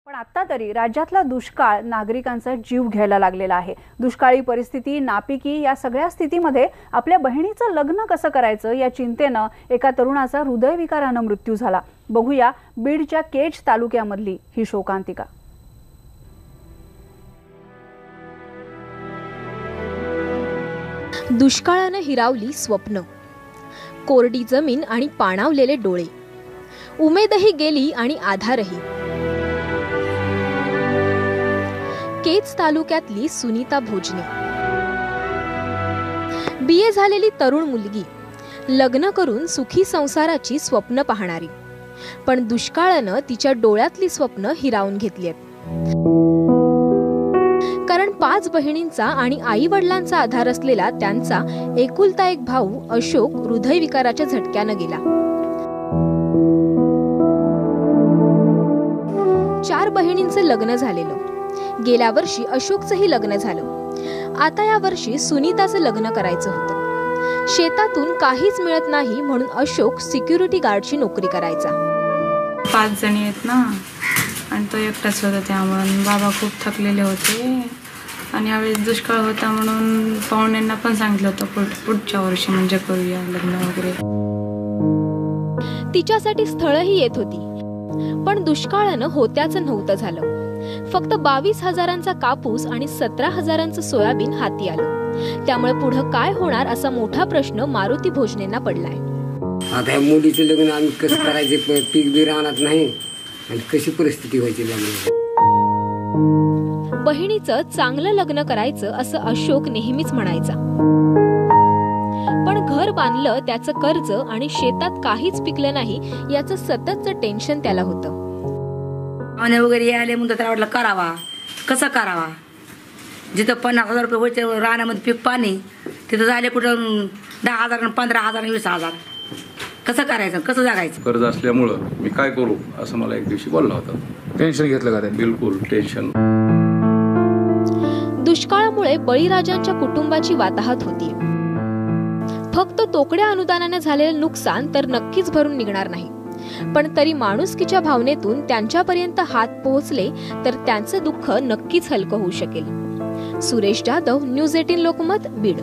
पण आता तरी राज्यातला दुष्काळ नागरिकांचा जीव घ्यायला लागलेला आहे। दुष्काळी परिस्थिती, नापिकी या सगळ्या स्थितीमध्ये आपल्या बहिणीचं लग्न कसं करायचं या चिंतेनं एका तरुणाचा हृदयविकारानं मृत्यू झाला। बघूया बीडच्या केज तालुक्यामधली ही शोकांतिका। दुष्काळानं हिरावली स्वप्न, कोरडी जमीन आणि पाणावलेले डोळे, उमेदही गेली आणि आधारही। केज तालुक्यातली सुनीता भोजने, BA झालेली तरुण मुलगी, लग्न करून सुखी संसाराची स्वप्न पाहणारी, पण दुष्काळानं तिच्या डोळ्यातली स्वप्न हिरावून घेतलीत। कारण 5 बहिणींचा आणि आई वडिलांचा आधार असलेला त्यांचा एकुलता एक भाऊ अशोक हृदयविकाराच्या झटक्यानं गेला। 4 बहिणींचं लग्न झालेलं, गेल्या वर्षी अशोकचंही लग्न झालं। आता या वर्षी सुनीताचं लग्न करायचं होतं। शेतातून काहीच मिळत नाही म्हणून अशोक सिक्युरिटी गार्डची नोकरी करायचा। 5 जणी आहेत ना, आणि तो एकटाच होता, त्यामुळे बाबा खूप थकलेले होते आणि यावेळेस दुष्काळ होता म्हणून पाहुण्यांना पण सांगितलं होतं पुढच्या वर्षी म्हणजे करूया लग्न वगैरे। तिच्यासाठी स्थळही येत होती, पण दुष्काळानं होत्याचं नव्हतं झालं। फक्त 22,000चा कापूस आणि 17,000चं सोयाबीन हाती आलं। त्यामुळे पुढे काय होणार असा मोठा प्रश्न मारुती भोजनेंना पडलाय। आता या मुलीचं लग्न आम्ही कसं करायचं, पीक बी राहणार नाही आणि कशी परिस्थिती व्हायची लग्न। बहिणीचं चांगलं लग्न करायचं असं अशोक नेहमीच म्हणायचा, पण घर बांधलं त्याचं कर्ज आणि शेतात काहीच पिकलं नाही याचं सततचं टेन्शन त्याला होतं। पाहुणे वगैरे आले म्हणून त्याला वाटलं करावा, कसं करावा। जिथं 50,000 रुपये व्हायचे रानामध्ये पीक पाणी, तिथं झाले कुठं 10,000, 15,000, 20,000। कसं करायचं, कसं जगायचं। कर्ज असल्यामुळं मी काय करू असं मला एक दिवशी बोलला होता। टेन्शन घेतलं का? बिलकुल टेन्शन। दुष्काळामुळे बळीराजांच्या कुटुंबाची वाताहत होती। फक्त तोकड्या अनुदानाने झालेलं नुकसान तर नक्कीच भरून निघणार नाही, पण तरी माणुसकीच्या भावनेतून त्यांच्यापर्यंत हात पोहोचले तर त्यांचं दुःख नक्कीच हलकं होऊ शकेल। सुरेश जाधव, न्यूज 18 लोकमत, बीड।